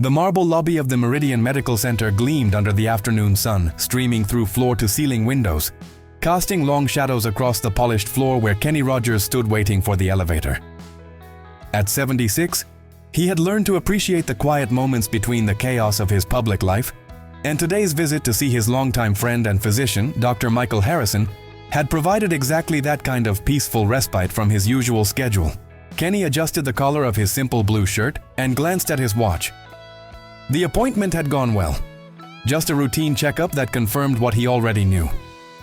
The marble lobby of the Meridian Medical Center gleamed under the afternoon sun, streaming through floor-to-ceiling windows, casting long shadows across the polished floor where Kenny Rogers stood waiting for the elevator. At 76, he had learned to appreciate the quiet moments between the chaos of his public life, and today's visit to see his longtime friend and physician, Dr. Michael Harrison, had provided exactly that kind of peaceful respite from his usual schedule. Kenny adjusted the collar of his simple blue shirt and glanced at his watch. The appointment had gone well. Just a routine checkup that confirmed what he already knew.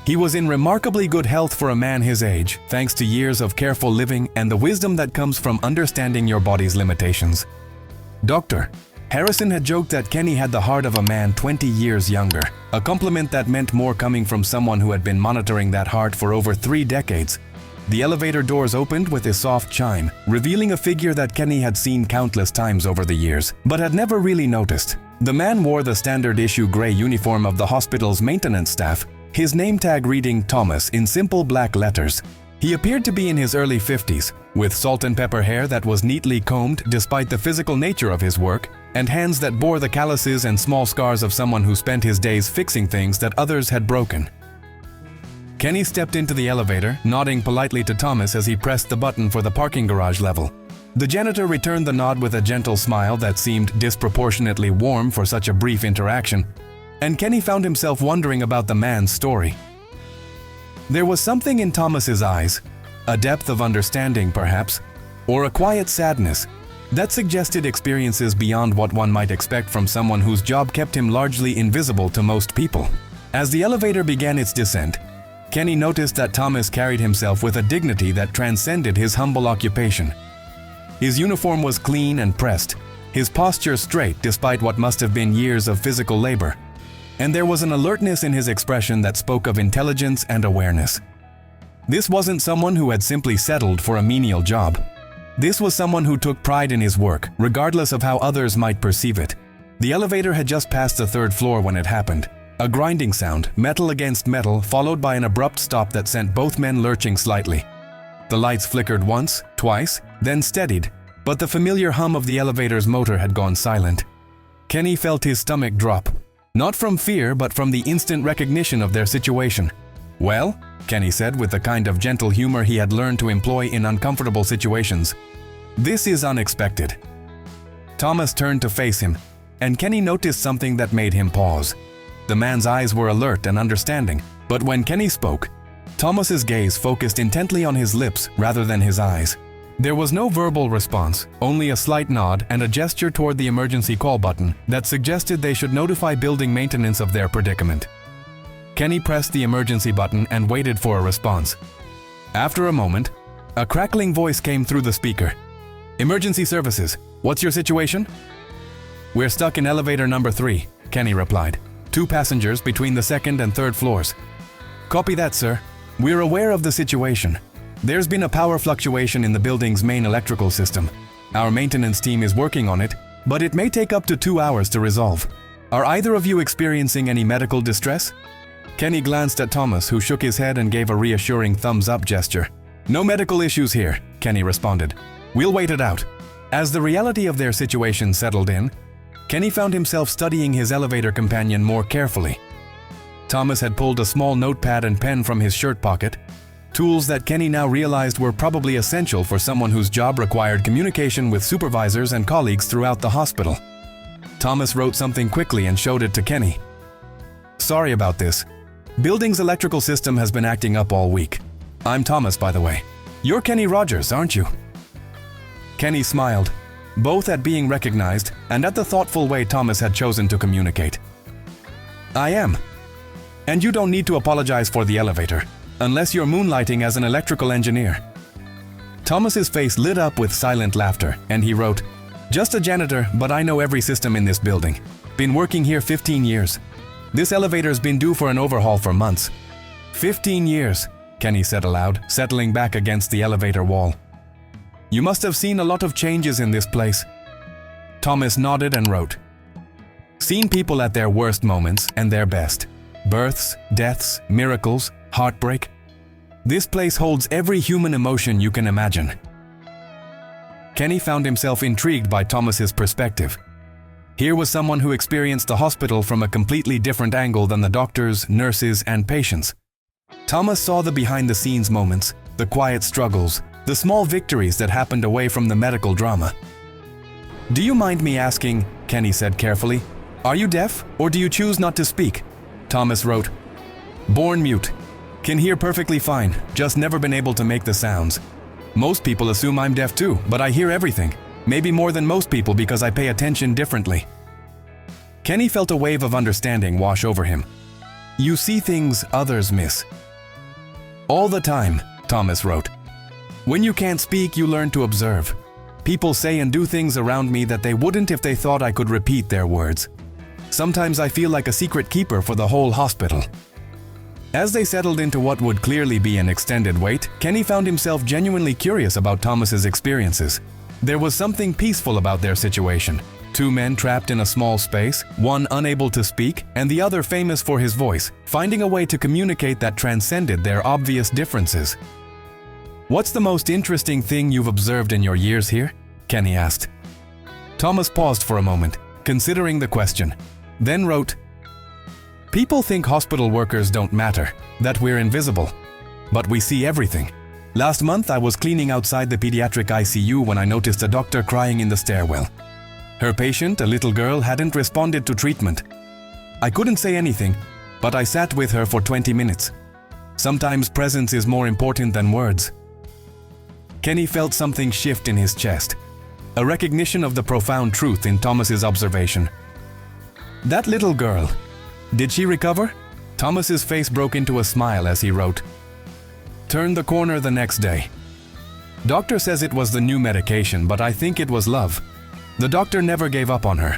He was in remarkably good health for a man his age, thanks to years of careful living and the wisdom that comes from understanding your body's limitations. Dr. Harrison had joked that Kenny had the heart of a man 20 years younger, a compliment that meant more coming from someone who had been monitoring that heart for over 3 decades. The elevator doors opened with a soft chime, revealing a figure that Kenny had seen countless times over the years, but had never really noticed. The man wore the standard-issue gray uniform of the hospital's maintenance staff, his name tag reading Thomas in simple black letters. He appeared to be in his early 50s, with salt and pepper hair that was neatly combed despite the physical nature of his work, and hands that bore the calluses and small scars of someone who spent his days fixing things that others had broken. Kenny stepped into the elevator, nodding politely to Thomas as he pressed the button for the parking garage level. The janitor returned the nod with a gentle smile that seemed disproportionately warm for such a brief interaction, and Kenny found himself wondering about the man's story. There was something in Thomas's eyes, a depth of understanding perhaps, or a quiet sadness, that suggested experiences beyond what one might expect from someone whose job kept him largely invisible to most people. As the elevator began its descent, Kenny noticed that Thomas carried himself with a dignity that transcended his humble occupation. His uniform was clean and pressed, his posture straight despite what must have been years of physical labor, and there was an alertness in his expression that spoke of intelligence and awareness. This wasn't someone who had simply settled for a menial job. This was someone who took pride in his work, regardless of how others might perceive it. The elevator had just passed the 3rd floor when it happened. A grinding sound, metal against metal, followed by an abrupt stop that sent both men lurching slightly. The lights flickered once, twice, then steadied, but the familiar hum of the elevator's motor had gone silent. Kenny felt his stomach drop, not from fear but from the instant recognition of their situation. "Well," Kenny said with the kind of gentle humor he had learned to employ in uncomfortable situations, "this is unexpected." Thomas turned to face him, and Kenny noticed something that made him pause. The man's eyes were alert and understanding, but when Kenny spoke, Thomas's gaze focused intently on his lips rather than his eyes. There was no verbal response, only a slight nod and a gesture toward the emergency call button that suggested they should notify building maintenance of their predicament. Kenny pressed the emergency button and waited for a response. After a moment, a crackling voice came through the speaker. "Emergency services, what's your situation?" "We're stuck in elevator number 3, Kenny replied. 2 passengers between the 2nd and 3rd floors. "Copy that, sir. We're aware of the situation. There's been a power fluctuation in the building's main electrical system. Our maintenance team is working on it, but it may take up to 2 hours to resolve. Are either of you experiencing any medical distress?" Kenny glanced at Thomas, who shook his head and gave a reassuring thumbs-up gesture. "No medical issues here," Kenny responded. "We'll wait it out." As the reality of their situation settled in, Kenny found himself studying his elevator companion more carefully. Thomas had pulled a small notepad and pen from his shirt pocket, tools that Kenny now realized were probably essential for someone whose job required communication with supervisors and colleagues throughout the hospital. Thomas wrote something quickly and showed it to Kenny. "Sorry about this. Building's electrical system has been acting up all week. I'm Thomas, by the way. You're Kenny Rogers, aren't you?" Kenny smiled, both at being recognized and at the thoughtful way Thomas had chosen to communicate. "I am. And you don't need to apologize for the elevator, unless you're moonlighting as an electrical engineer." Thomas's face lit up with silent laughter, and he wrote, "Just a janitor, but I know every system in this building. Been working here 15 years. This elevator's been due for an overhaul for months." 15 years, Kenny said aloud, settling back against the elevator wall. "You must have seen a lot of changes in this place." Thomas nodded and wrote, "Seen people at their worst moments and their best. Births, deaths, miracles, heartbreak. This place holds every human emotion you can imagine." Kenny found himself intrigued by Thomas's perspective. Here was someone who experienced the hospital from a completely different angle than the doctors, nurses, and patients. Thomas saw the behind-the-scenes moments, the quiet struggles, the small victories that happened away from the medical drama. "Do you mind me asking," Kenny said carefully, "are you deaf, or do you choose not to speak?" Thomas wrote, "Born mute. Can hear perfectly fine, just never been able to make the sounds. Most people assume I'm deaf too, but I hear everything. Maybe more than most people because I pay attention differently." Kenny felt a wave of understanding wash over him. "You see things others miss." "All the time," Thomas wrote. "When you can't speak, you learn to observe. People say and do things around me that they wouldn't if they thought I could repeat their words. Sometimes I feel like a secret keeper for the whole hospital." As they settled into what would clearly be an extended wait, Kenny found himself genuinely curious about Thomas's experiences. There was something peaceful about their situation. Two men trapped in a small space, one unable to speak, and the other famous for his voice, finding a way to communicate that transcended their obvious differences. "What's the most interesting thing you've observed in your years here?" Kenny asked. Thomas paused for a moment, considering the question, then wrote, "People think hospital workers don't matter, that we're invisible. But we see everything. Last month I was cleaning outside the pediatric ICU when I noticed a doctor crying in the stairwell. Her patient, a little girl, hadn't responded to treatment. I couldn't say anything, but I sat with her for 20 minutes. Sometimes presence is more important than words." Kenny felt something shift in his chest, a recognition of the profound truth in Thomas's observation. "That little girl, did she recover?" Thomas's face broke into a smile as he wrote, "Turned the corner the next day. Doctor says it was the new medication, but I think it was love. The doctor never gave up on her."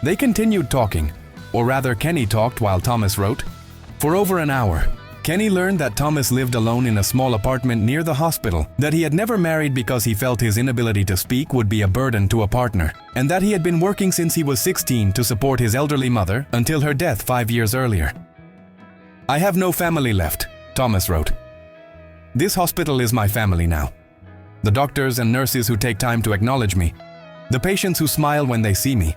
They continued talking, or rather Kenny talked while Thomas wrote. For over an hour, Kenny learned that Thomas lived alone in a small apartment near the hospital, that he had never married because he felt his inability to speak would be a burden to a partner, and that he had been working since he was 16 to support his elderly mother until her death 5 years earlier. "I have no family left," Thomas wrote. "This hospital is my family now. The doctors and nurses who take time to acknowledge me, the patients who smile when they see me,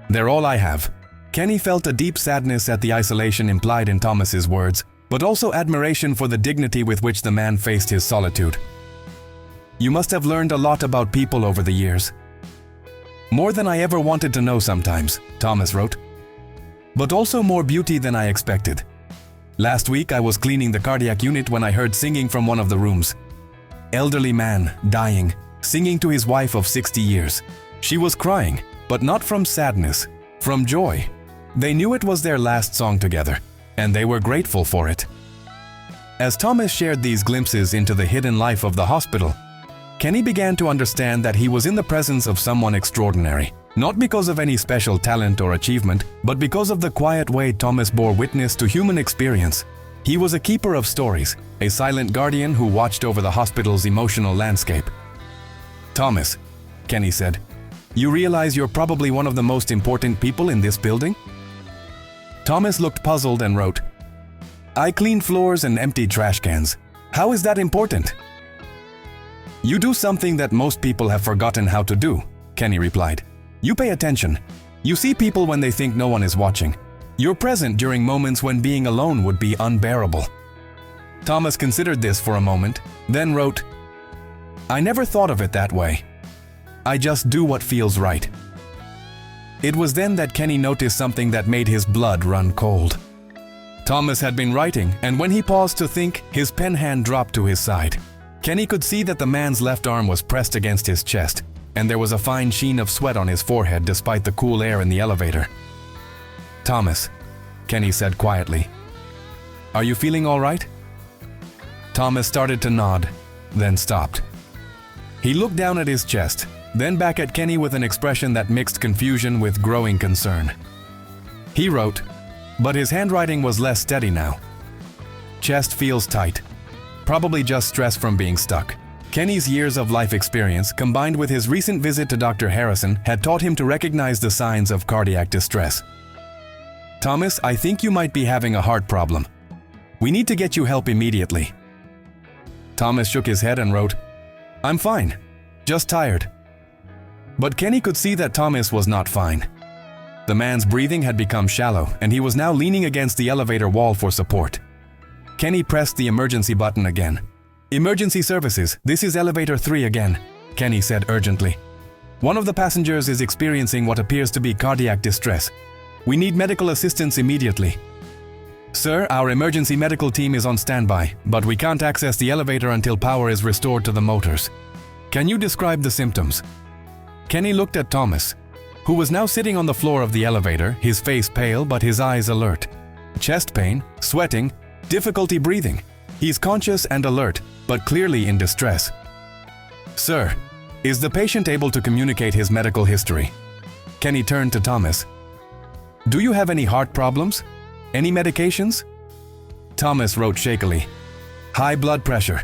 they're all I have." Kenny felt a deep sadness at the isolation implied in Thomas's words, but also admiration for the dignity with which the man faced his solitude. "You must have learned a lot about people over the years." "More than I ever wanted to know sometimes," Thomas wrote. "But also more beauty than I expected. Last week I was cleaning the cardiac unit when I heard singing from one of the rooms. Elderly man, dying, singing to his wife of 60 years. She was crying, but not from sadness, from joy. They knew it was their last song together, and they were grateful for it." As Thomas shared these glimpses into the hidden life of the hospital, Kenny began to understand that he was in the presence of someone extraordinary, not because of any special talent or achievement, but because of the quiet way Thomas bore witness to human experience. He was a keeper of stories, a silent guardian who watched over the hospital's emotional landscape. "Thomas," Kenny said, "you realize you're probably one of the most important people in this building?" Thomas looked puzzled and wrote, "I clean floors and empty trash cans. How is that important?" "You do something that most people have forgotten how to do," Kenny replied. "You pay attention. You see people when they think no one is watching. You're present during moments when being alone would be unbearable." Thomas considered this for a moment, then wrote, "I never thought of it that way. I just do what feels right." It was then that Kenny noticed something that made his blood run cold. Thomas had been writing, and when he paused to think, his pen hand dropped to his side. Kenny could see that the man's left arm was pressed against his chest, and there was a fine sheen of sweat on his forehead despite the cool air in the elevator. "Thomas," Kenny said quietly, "are you feeling all right?" Thomas started to nod, then stopped. He looked down at his chest, then back at Kenny with an expression that mixed confusion with growing concern. He wrote, but his handwriting was less steady now. "Chest feels tight. Probably just stress from being stuck." Kenny's years of life experience, combined with his recent visit to Dr. Harrison, had taught him to recognize the signs of cardiac distress. "Thomas, I think you might be having a heart problem. We need to get you help immediately." Thomas shook his head and wrote, "I'm fine. Just tired." But Kenny could see that Thomas was not fine. The man's breathing had become shallow, and he was now leaning against the elevator wall for support. Kenny pressed the emergency button again. "Emergency services, this is elevator 3 again," Kenny said urgently. "One of the passengers is experiencing what appears to be cardiac distress. We need medical assistance immediately." "Sir, our emergency medical team is on standby, but we can't access the elevator until power is restored to the motors. Can you describe the symptoms?" Kenny looked at Thomas, who was now sitting on the floor of the elevator, his face pale but his eyes alert. Chest pain, sweating, difficulty breathing. He's conscious and alert, but clearly in distress. "Sir, is the patient able to communicate his medical history?" Kenny turned to Thomas. "Do you have any heart problems? Any medications?" Thomas wrote shakily. "High blood pressure.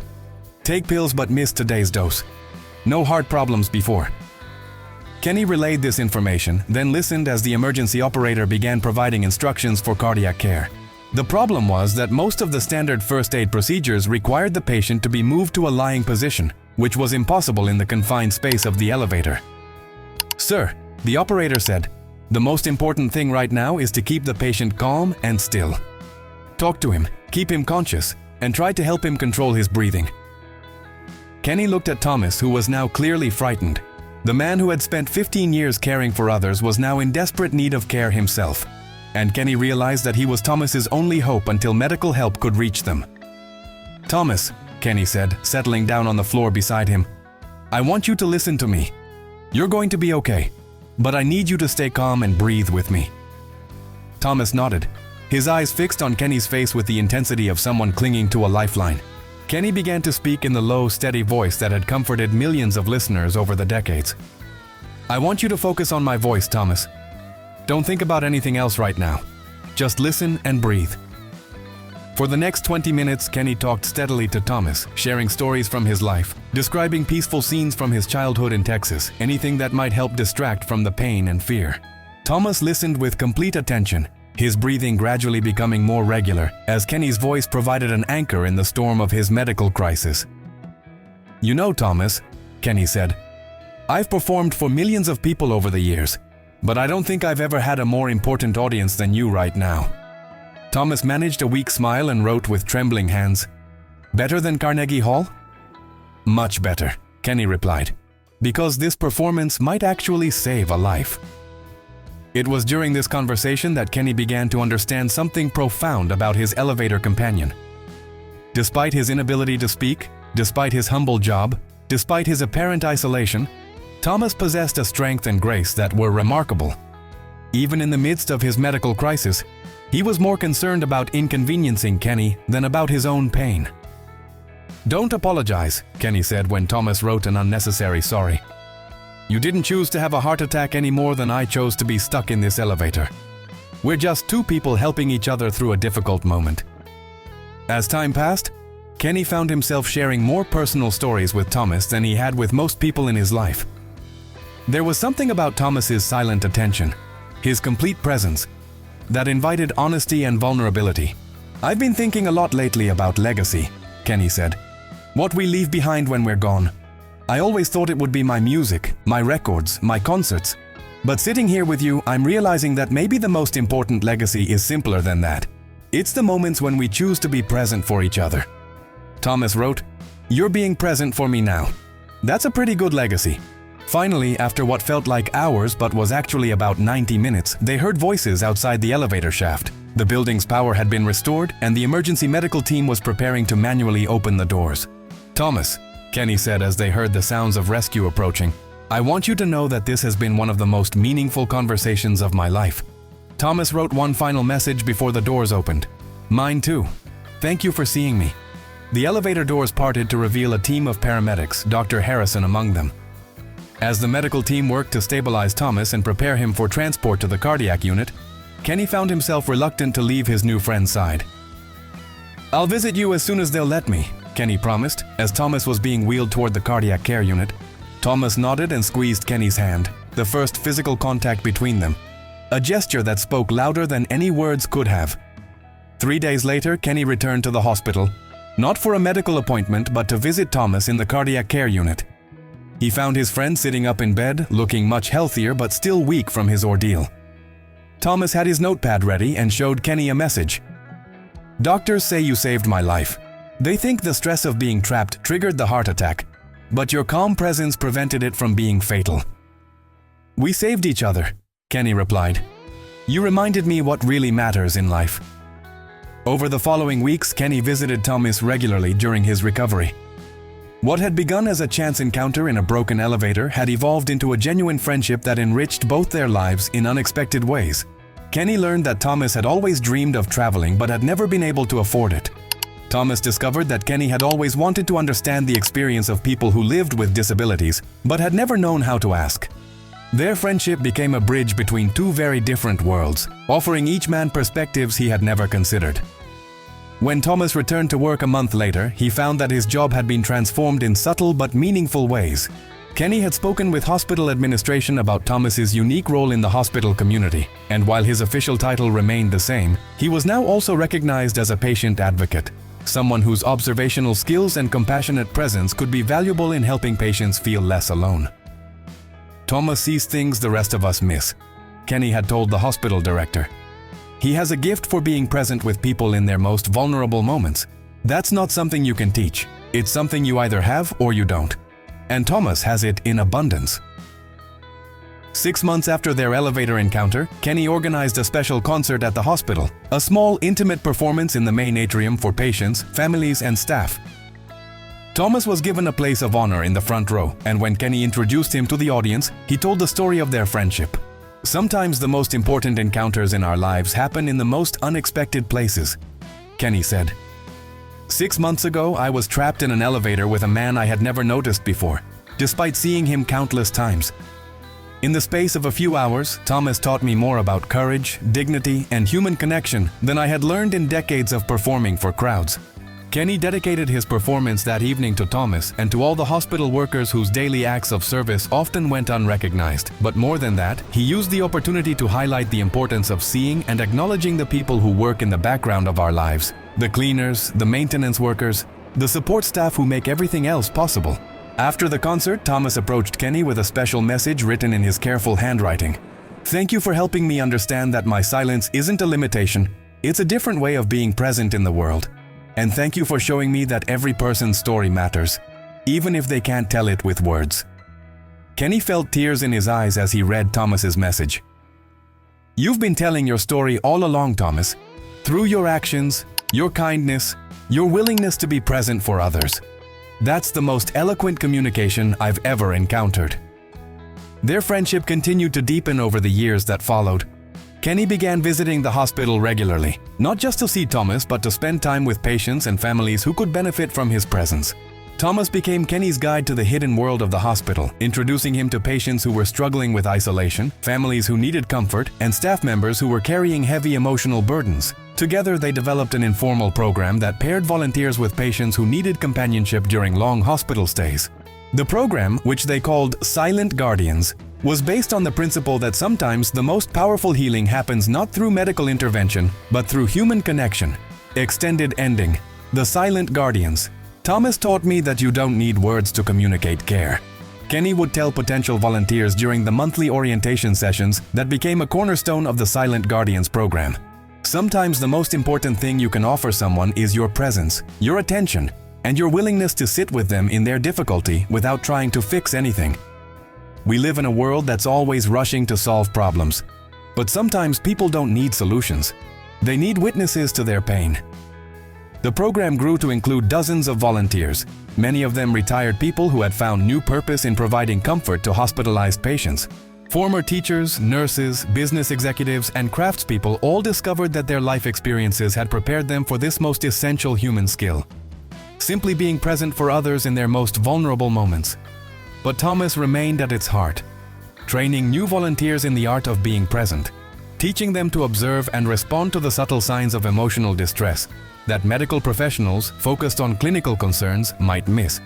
Take pills but missed today's dose. No heart problems before." Kenny relayed this information, then listened as the emergency operator began providing instructions for cardiac care. The problem was that most of the standard first aid procedures required the patient to be moved to a lying position, which was impossible in the confined space of the elevator. "Sir," the operator said, "the most important thing right now is to keep the patient calm and still. Talk to him, keep him conscious, and try to help him control his breathing." Kenny looked at Thomas, who was now clearly frightened. The man who had spent 15 years caring for others was now in desperate need of care himself, and Kenny realized that he was Thomas's only hope until medical help could reach them. "Thomas," Kenny said, settling down on the floor beside him, "I want you to listen to me. You're going to be okay, but I need you to stay calm and breathe with me." Thomas nodded, his eyes fixed on Kenny's face with the intensity of someone clinging to a lifeline. Kenny began to speak in the low, steady voice that had comforted millions of listeners over the decades. "I want you to focus on my voice, Thomas. Don't think about anything else right now. Just listen and breathe." For the next 20 minutes, Kenny talked steadily to Thomas, sharing stories from his life, describing peaceful scenes from his childhood in Texas, anything that might help distract from the pain and fear. Thomas listened with complete attention, his breathing gradually becoming more regular as Kenny's voice provided an anchor in the storm of his medical crisis. "You know, Thomas," Kenny said, "I've performed for millions of people over the years, but I don't think I've ever had a more important audience than you right now." Thomas managed a weak smile and wrote with trembling hands, "Better than Carnegie Hall?" "Much better," Kenny replied, "because this performance might actually save a life." It was during this conversation that Kenny began to understand something profound about his elevator companion. Despite his inability to speak, despite his humble job, despite his apparent isolation, Thomas possessed a strength and grace that were remarkable. Even in the midst of his medical crisis, he was more concerned about inconveniencing Kenny than about his own pain. "Don't apologize," Kenny said when Thomas wrote an unnecessary sorry. "You didn't choose to have a heart attack any more than I chose to be stuck in this elevator. We're just two people helping each other through a difficult moment." As time passed, Kenny found himself sharing more personal stories with Thomas than he had with most people in his life. There was something about Thomas's silent attention, his complete presence, that invited honesty and vulnerability. "I've been thinking a lot lately about legacy," Kenny said. "What we leave behind when we're gone. I always thought it would be my music, my records, my concerts. But sitting here with you, I'm realizing that maybe the most important legacy is simpler than that. It's the moments when we choose to be present for each other." Thomas wrote, "You're being present for me now. That's a pretty good legacy." Finally, after what felt like hours but was actually about 90 minutes, they heard voices outside the elevator shaft. The building's power had been restored, and the emergency medical team was preparing to manually open the doors. "Thomas," Kenny said as they heard the sounds of rescue approaching, "I want you to know that this has been one of the most meaningful conversations of my life." Thomas wrote one final message before the doors opened. "Mine too. Thank you for seeing me." The elevator doors parted to reveal a team of paramedics, Dr. Harrison among them. As the medical team worked to stabilize Thomas and prepare him for transport to the cardiac unit, Kenny found himself reluctant to leave his new friend's side. "I'll visit you as soon as they'll let me," Kenny promised, as Thomas was being wheeled toward the cardiac care unit. Thomas nodded and squeezed Kenny's hand, the first physical contact between them, a gesture that spoke louder than any words could have. 3 days later, Kenny returned to the hospital, not for a medical appointment but to visit Thomas in the cardiac care unit. He found his friend sitting up in bed, looking much healthier but still weak from his ordeal. Thomas had his notepad ready and showed Kenny a message. "Doctors say you saved my life. They think the stress of being trapped triggered the heart attack, but your calm presence prevented it from being fatal." "We saved each other," Kenny replied. "You reminded me what really matters in life." Over the following weeks, Kenny visited Thomas regularly during his recovery. What had begun as a chance encounter in a broken elevator had evolved into a genuine friendship that enriched both their lives in unexpected ways. Kenny learned that Thomas had always dreamed of traveling but had never been able to afford it. Thomas discovered that Kenny had always wanted to understand the experience of people who lived with disabilities, but had never known how to ask. Their friendship became a bridge between two very different worlds, offering each man perspectives he had never considered. When Thomas returned to work a month later, he found that his job had been transformed in subtle but meaningful ways. Kenny had spoken with hospital administration about Thomas's unique role in the hospital community, and while his official title remained the same, he was now also recognized as a patient advocate, someone whose observational skills and compassionate presence could be valuable in helping patients feel less alone. "Thomas sees things the rest of us miss," Kenny had told the hospital director. "He has a gift for being present with people in their most vulnerable moments. That's not something you can teach. It's something you either have or you don't. And Thomas has it in abundance." 6 months after their elevator encounter, Kenny organized a special concert at the hospital, a small, intimate performance in the main atrium for patients, families, and staff. Thomas was given a place of honor in the front row, and when Kenny introduced him to the audience, he told the story of their friendship. "Sometimes the most important encounters in our lives happen in the most unexpected places," Kenny said. 6 months ago, I was trapped in an elevator with a man I had never noticed before, despite seeing him countless times. In the space of a few hours, Thomas taught me more about courage, dignity, and human connection than I had learned in decades of performing for crowds. Kenny dedicated his performance that evening to Thomas and to all the hospital workers whose daily acts of service often went unrecognized. But more than that, he used the opportunity to highlight the importance of seeing and acknowledging the people who work in the background of our lives. The cleaners, the maintenance workers, the support staff who make everything else possible. After the concert, Thomas approached Kenny with a special message written in his careful handwriting. "Thank you for helping me understand that my silence isn't a limitation. It's a different way of being present in the world. And thank you for showing me that every person's story matters, even if they can't tell it with words." Kenny felt tears in his eyes as he read Thomas's message. "You've been telling your story all along, Thomas. Through your actions, your kindness, your willingness to be present for others. That's the most eloquent communication I've ever encountered." Their friendship continued to deepen over the years that followed. Kenny began visiting the hospital regularly, not just to see Thomas, but to spend time with patients and families who could benefit from his presence. Thomas became Kenny's guide to the hidden world of the hospital, introducing him to patients who were struggling with isolation, families who needed comfort, and staff members who were carrying heavy emotional burdens. Together, they developed an informal program that paired volunteers with patients who needed companionship during long hospital stays. The program, which they called Silent Guardians, was based on the principle that sometimes the most powerful healing happens not through medical intervention, but through human connection. Extended ending. The Silent Guardians. "Thomas taught me that you don't need words to communicate care," Kenny would tell potential volunteers during the monthly orientation sessions that became a cornerstone of the Silent Guardians program. "Sometimes the most important thing you can offer someone is your presence, your attention, and your willingness to sit with them in their difficulty without trying to fix anything. We live in a world that's always rushing to solve problems. But sometimes people don't need solutions. They need witnesses to their pain." The program grew to include dozens of volunteers, many of them retired people who had found new purpose in providing comfort to hospitalized patients. Former teachers, nurses, business executives, and craftspeople all discovered that their life experiences had prepared them for this most essential human skill: simply being present for others in their most vulnerable moments. But Thomas remained at its heart, training new volunteers in the art of being present, teaching them to observe and respond to the subtle signs of emotional distress that medical professionals focused on clinical concerns might miss.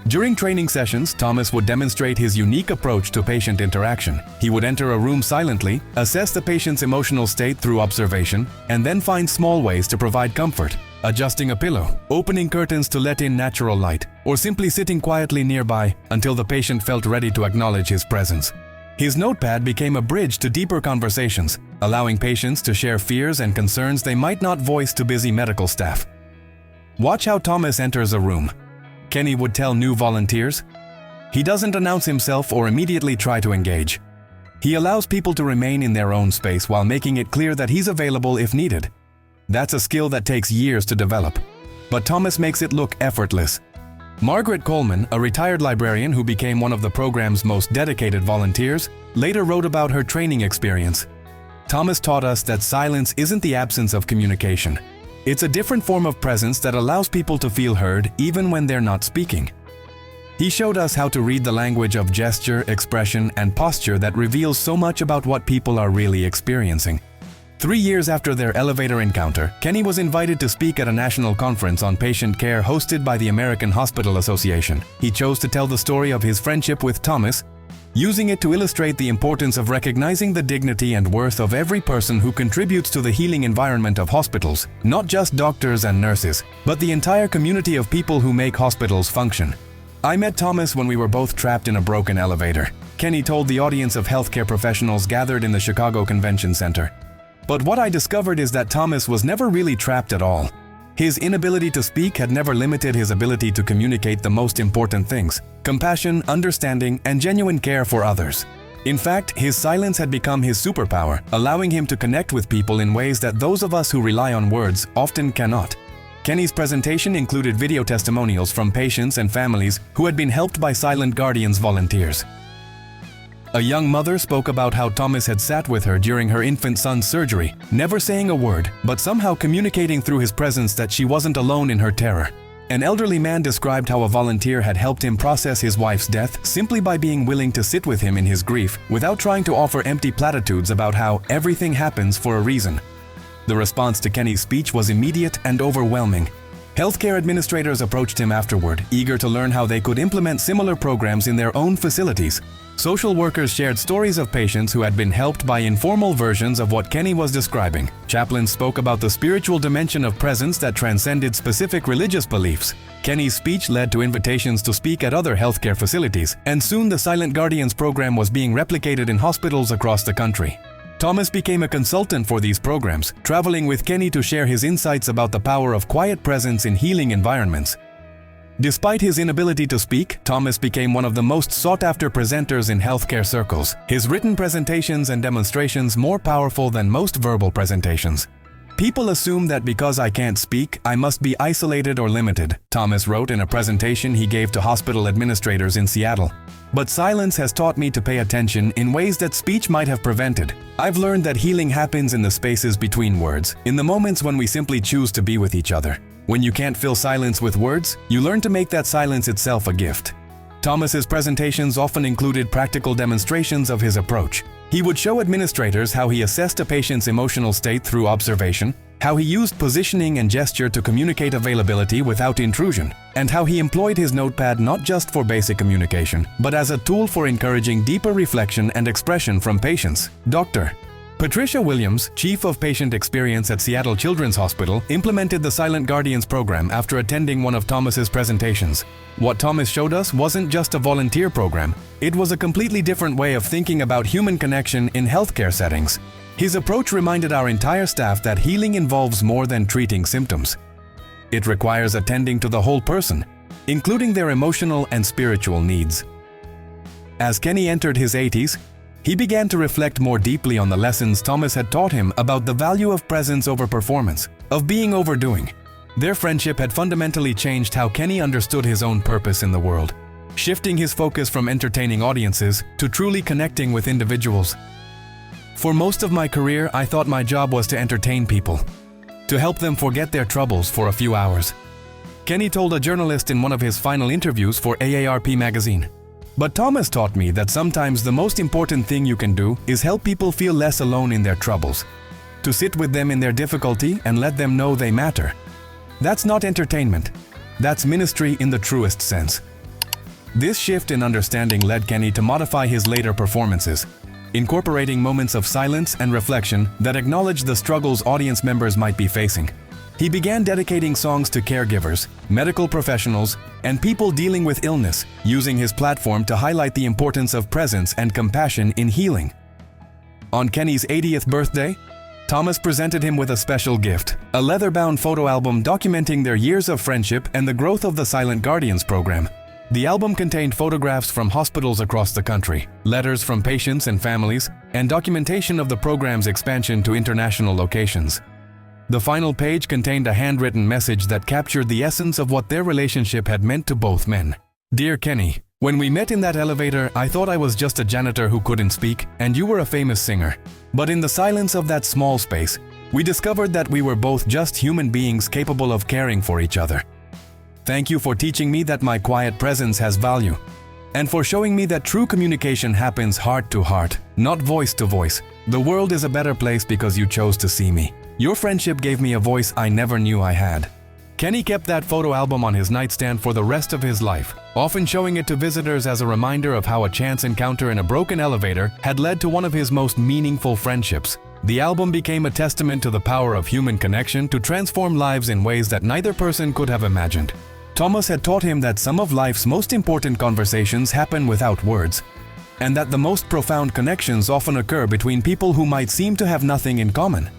During training sessions, Thomas would demonstrate his unique approach to patient interaction. He would enter a room silently, assess the patient's emotional state through observation, and then find small ways to provide comfort. adjusting a pillow, opening curtains to let in natural light, or simply sitting quietly nearby until the patient felt ready to acknowledge his presence. His notepad became a bridge to deeper conversations, allowing patients to share fears and concerns they might not voice to busy medical staff. Watch how Thomas enters a room. Kenny would tell new volunteers. He doesn't announce himself or immediately try to engage. He allows people to remain in their own space while making it clear that he's available if needed. That's a skill that takes years to develop, but Thomas makes it look effortless. Margaret Coleman, a retired librarian who became one of the program's most dedicated volunteers, later wrote about her training experience. Thomas taught us that silence isn't the absence of communication. It's a different form of presence that allows people to feel heard even when they're not speaking. He showed us how to read the language of gesture, expression, and posture that reveals so much about what people are really experiencing. 3 years after their elevator encounter, Kenny was invited to speak at a national conference on patient care hosted by the American Hospital Association. He chose to tell the story of his friendship with Thomas, using it to illustrate the importance of recognizing the dignity and worth of every person who contributes to the healing environment of hospitals, not just doctors and nurses, but the entire community of people who make hospitals function. I met Thomas when we were both trapped in a broken elevator, Kenny told the audience of healthcare professionals gathered in the Chicago Convention Center. But what I discovered is that Thomas was never really trapped at all. His inability to speak had never limited his ability to communicate the most important things: compassion, understanding, and genuine care for others. In fact, his silence had become his superpower, allowing him to connect with people in ways that those of us who rely on words often cannot. Kenny's presentation included video testimonials from patients and families who had been helped by Silent Guardians volunteers. A young mother spoke about how Thomas had sat with her during her infant son's surgery, never saying a word, but somehow communicating through his presence that she wasn't alone in her terror. An elderly man described how a volunteer had helped him process his wife's death simply by being willing to sit with him in his grief without trying to offer empty platitudes about how everything happens for a reason. The response to Kenny's speech was immediate and overwhelming. Healthcare administrators approached him afterward, eager to learn how they could implement similar programs in their own facilities. Social workers shared stories of patients who had been helped by informal versions of what Kenny was describing. Chaplains spoke about the spiritual dimension of presence that transcended specific religious beliefs. Kenny's speech led to invitations to speak at other healthcare facilities, and soon the Silent Guardians program was being replicated in hospitals across the country. Thomas became a consultant for these programs, traveling with Kenny to share his insights about the power of quiet presence in healing environments. Despite his inability to speak, Thomas became one of the most sought-after presenters in healthcare circles, his written presentations and demonstrations more powerful than most verbal presentations. "People assume that because I can't speak, I must be isolated or limited," Thomas wrote in a presentation he gave to hospital administrators in Seattle. "But silence has taught me to pay attention in ways that speech might have prevented. I've learned that healing happens in the spaces between words, in the moments when we simply choose to be with each other. When you can't fill silence with words, you learn to make that silence itself a gift." Thomas's presentations often included practical demonstrations of his approach. He would show administrators how he assessed a patient's emotional state through observation, how he used positioning and gesture to communicate availability without intrusion, and how he employed his notepad not just for basic communication, but as a tool for encouraging deeper reflection and expression from patients. Dr. Patricia Williams, Chief of Patient Experience at Seattle Children's Hospital, implemented the Silent Guardians program after attending one of Thomas's presentations. What Thomas showed us wasn't just a volunteer program, it was a completely different way of thinking about human connection in healthcare settings. His approach reminded our entire staff that healing involves more than treating symptoms. It requires attending to the whole person, including their emotional and spiritual needs. As Kenny entered his 80s, he began to reflect more deeply on the lessons Thomas had taught him about the value of presence over performance, of being overdoing. Their friendship had fundamentally changed how Kenny understood his own purpose in the world, shifting his focus from entertaining audiences to truly connecting with individuals. "For most of my career, I thought my job was to entertain people, to help them forget their troubles for a few hours," Kenny told a journalist in one of his final interviews for AARP magazine. "But Thomas taught me that sometimes the most important thing you can do is help people feel less alone in their troubles, to sit with them in their difficulty and let them know they matter. That's not entertainment. That's ministry in the truest sense." This shift in understanding led Kenny to modify his later performances, incorporating moments of silence and reflection that acknowledged the struggles audience members might be facing. He began dedicating songs to caregivers, medical professionals, and people dealing with illness, using his platform to highlight the importance of presence and compassion in healing. On Kenny's 80th birthday, Thomas presented him with a special gift, a leather-bound photo album documenting their years of friendship and the growth of the Silent Guardians program. The album contained photographs from hospitals across the country, letters from patients and families, and documentation of the program's expansion to international locations. The final page contained a handwritten message that captured the essence of what their relationship had meant to both men. Dear Kenny, when we met in that elevator, I thought I was just a janitor who couldn't speak, and you were a famous singer. But in the silence of that small space, we discovered that we were both just human beings capable of caring for each other. Thank you for teaching me that my quiet presence has value, and for showing me that true communication happens heart to heart, not voice to voice. The world is a better place because you chose to see me. Your friendship gave me a voice I never knew I had. Kenny kept that photo album on his nightstand for the rest of his life, often showing it to visitors as a reminder of how a chance encounter in a broken elevator had led to one of his most meaningful friendships. The album became a testament to the power of human connection to transform lives in ways that neither person could have imagined. Thomas had taught him that some of life's most important conversations happen without words, and that the most profound connections often occur between people who might seem to have nothing in common.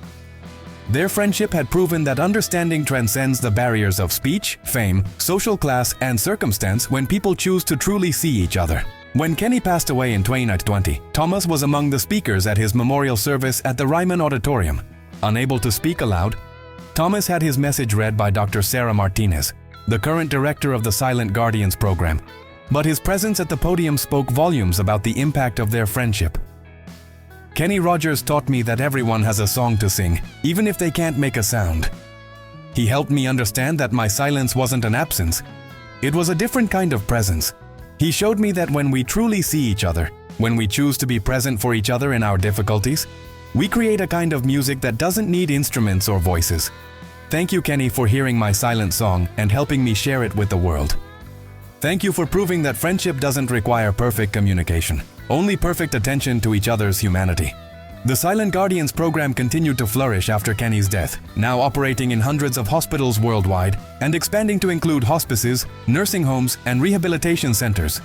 Their friendship had proven that understanding transcends the barriers of speech, fame, social class, and circumstance when people choose to truly see each other. When Kenny passed away in 2020, Thomas was among the speakers at his memorial service at the Ryman Auditorium. Unable to speak aloud, Thomas had his message read by Dr. Sarah Martinez, the current director of the Silent Guardians program. But his presence at the podium spoke volumes about the impact of their friendship. Kenny Rogers taught me that everyone has a song to sing, even if they can't make a sound. He helped me understand that my silence wasn't an absence. It was a different kind of presence. He showed me that when we truly see each other, when we choose to be present for each other in our difficulties, we create a kind of music that doesn't need instruments or voices. Thank you, Kenny, for hearing my silent song and helping me share it with the world. Thank you for proving that friendship doesn't require perfect communication, only perfect attention to each other's humanity. The Silent Guardians program continued to flourish after Kenny's death, now operating in hundreds of hospitals worldwide and expanding to include hospices, nursing homes, and rehabilitation centers.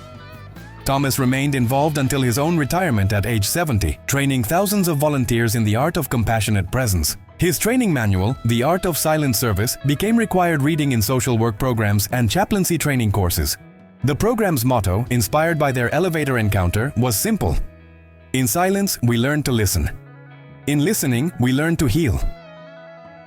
Thomas remained involved until his own retirement at age 70, training thousands of volunteers in the art of compassionate presence. His training manual, The Art of Silent Service, became required reading in social work programs and chaplaincy training courses. The program's motto, inspired by their elevator encounter, was simple. In silence, we learn to listen. In listening, we learn to heal.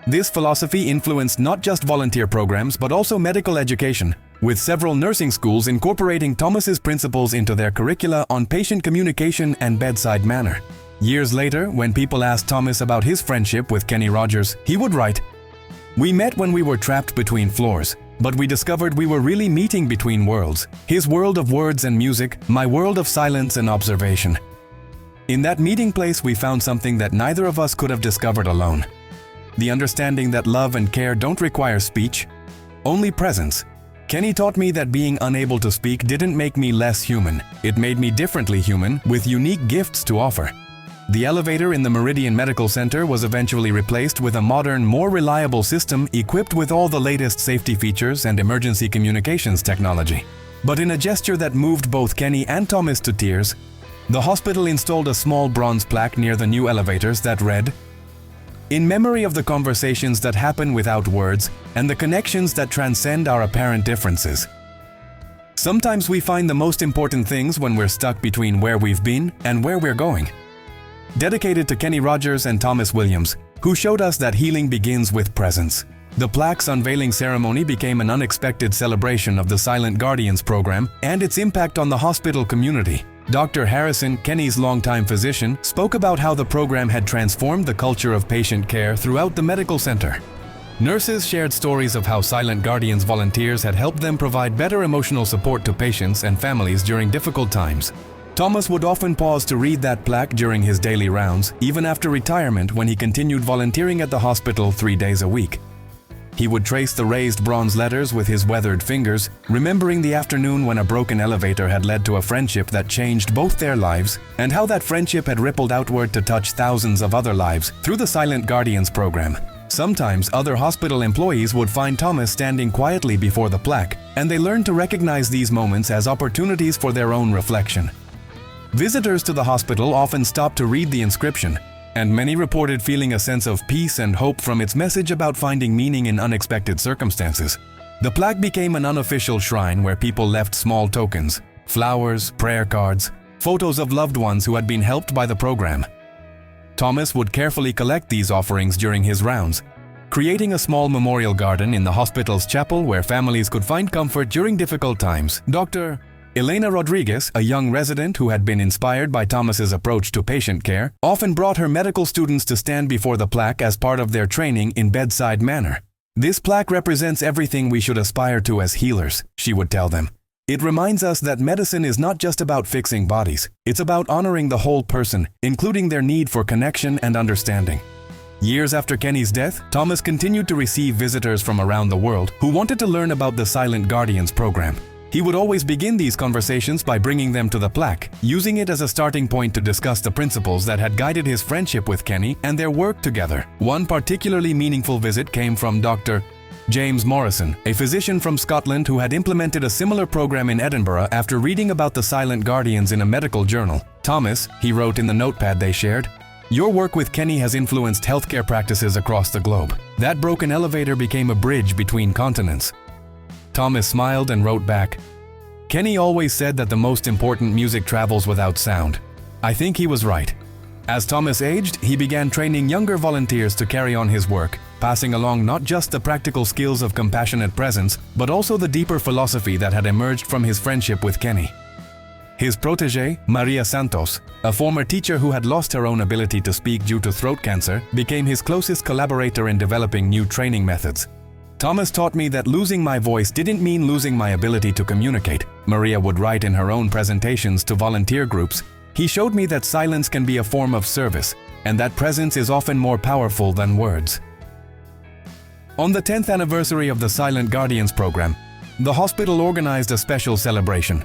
This philosophy influenced not just volunteer programs but also medical education, with several nursing schools incorporating Thomas's principles into their curricula on patient communication and bedside manner. Years later, when people asked Thomas about his friendship with Kenny Rogers, he would write, "We met when we were trapped between floors, but we discovered we were really meeting between worlds. His world of words and music, my world of silence and observation. In that meeting place, we found something that neither of us could have discovered alone. The understanding that love and care don't require speech, only presence. Kenny taught me that being unable to speak didn't make me less human. It made me differently human, with unique gifts to offer." The elevator in the Meridian Medical Center was eventually replaced with a modern, more reliable system equipped with all the latest safety features and emergency communications technology. But in a gesture that moved both Kenny and Thomas to tears, the hospital installed a small bronze plaque near the new elevators that read, "In memory of the conversations that happen without words and the connections that transcend our apparent differences. Sometimes we find the most important things when we're stuck between where we've been and where we're going." Dedicated to Kenny Rogers and Thomas Williams, who showed us that healing begins with presence. The plaque's unveiling ceremony became an unexpected celebration of the Silent Guardians program and its impact on the hospital community. Dr. Harrison, Kenny's longtime physician, spoke about how the program had transformed the culture of patient care throughout the medical center. Nurses shared stories of how Silent Guardians volunteers had helped them provide better emotional support to patients and families during difficult times. Thomas would often pause to read that plaque during his daily rounds, even after retirement when he continued volunteering at the hospital 3 days a week. He would trace the raised bronze letters with his weathered fingers, remembering the afternoon when a broken elevator had led to a friendship that changed both their lives, and how that friendship had rippled outward to touch thousands of other lives through the Silent Guardians program. Sometimes other hospital employees would find Thomas standing quietly before the plaque, and they learned to recognize these moments as opportunities for their own reflection. Visitors to the hospital often stopped to read the inscription, and many reported feeling a sense of peace and hope from its message about finding meaning in unexpected circumstances. The plaque became an unofficial shrine where people left small tokens, flowers, prayer cards, photos of loved ones who had been helped by the program. Thomas would carefully collect these offerings during his rounds, creating a small memorial garden in the hospital's chapel where families could find comfort during difficult times. Dr. Elena Rodriguez, a young resident who had been inspired by Thomas's approach to patient care, often brought her medical students to stand before the plaque as part of their training in bedside manner. "This plaque represents everything we should aspire to as healers," she would tell them. "It reminds us that medicine is not just about fixing bodies, it's about honoring the whole person, including their need for connection and understanding." Years after Kenny's death, Thomas continued to receive visitors from around the world who wanted to learn about the Silent Guardians program. He would always begin these conversations by bringing them to the plaque, using it as a starting point to discuss the principles that had guided his friendship with Kenny and their work together. One particularly meaningful visit came from Dr. James Morrison, a physician from Scotland who had implemented a similar program in Edinburgh after reading about the Silent Guardians in a medical journal. "Thomas," he wrote in the notepad they shared, "your work with Kenny has influenced healthcare practices across the globe. That broken elevator became a bridge between continents." Thomas smiled and wrote back, "Kenny always said that the most important music travels without sound. I think he was right." As Thomas aged, he began training younger volunteers to carry on his work, passing along not just the practical skills of compassionate presence, but also the deeper philosophy that had emerged from his friendship with Kenny. His protégé, Maria Santos, a former teacher who had lost her own ability to speak due to throat cancer, became his closest collaborator in developing new training methods. "Thomas taught me that losing my voice didn't mean losing my ability to communicate," Maria would write in her own presentations to volunteer groups. "He showed me that silence can be a form of service, and that presence is often more powerful than words." On the 10th anniversary of the Silent Guardians program, the hospital organized a special celebration.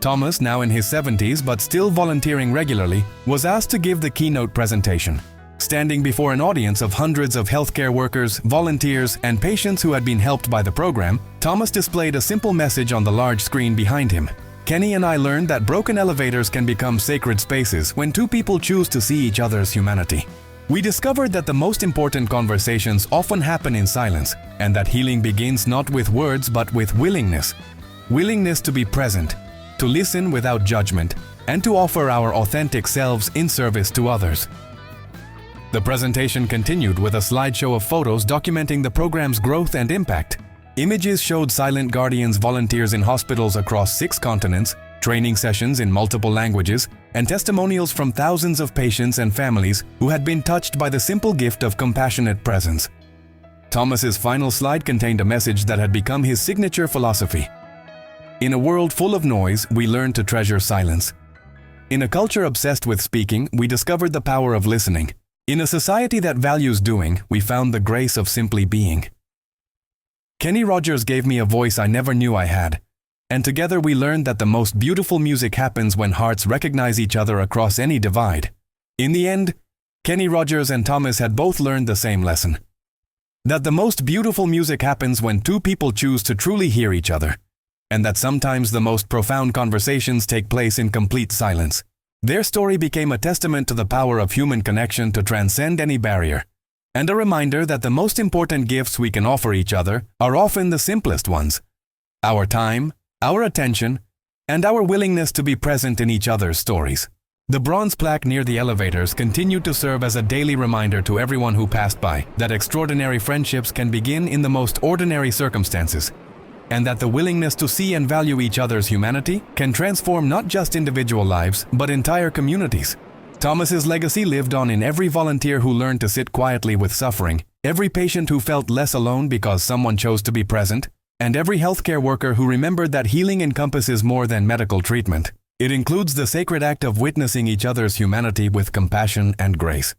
Thomas, now in his 70s but still volunteering regularly, was asked to give the keynote presentation. Standing before an audience of hundreds of healthcare workers, volunteers, and patients who had been helped by the program, Thomas displayed a simple message on the large screen behind him. "Kenny and I learned that broken elevators can become sacred spaces when two people choose to see each other's humanity. We discovered that the most important conversations often happen in silence, and that healing begins not with words but with willingness. Willingness to be present, to listen without judgment, and to offer our authentic selves in service to others." The presentation continued with a slideshow of photos documenting the program's growth and impact. Images showed Silent Guardians volunteers in hospitals across 6 continents, training sessions in multiple languages, and testimonials from thousands of patients and families who had been touched by the simple gift of compassionate presence. Thomas's final slide contained a message that had become his signature philosophy. "In a world full of noise, we learn to treasure silence. In a culture obsessed with speaking, we discovered the power of listening. In a society that values doing, we found the grace of simply being." Kenny Rogers gave me a voice I never knew I had, and together we learned that the most beautiful music happens when hearts recognize each other across any divide. In the end, Kenny Rogers and Thomas had both learned the same lesson. That the most beautiful music happens when two people choose to truly hear each other, and that sometimes the most profound conversations take place in complete silence. Their story became a testament to the power of human connection to transcend any barrier, and a reminder that the most important gifts we can offer each other are often the simplest ones: our time, our attention, and our willingness to be present in each other's stories. The bronze plaque near the elevators continued to serve as a daily reminder to everyone who passed by that extraordinary friendships can begin in the most ordinary circumstances, and that the willingness to see and value each other's humanity can transform not just individual lives, but entire communities. Thomas's legacy lived on in every volunteer who learned to sit quietly with suffering, every patient who felt less alone because someone chose to be present, and every healthcare worker who remembered that healing encompasses more than medical treatment. It includes the sacred act of witnessing each other's humanity with compassion and grace.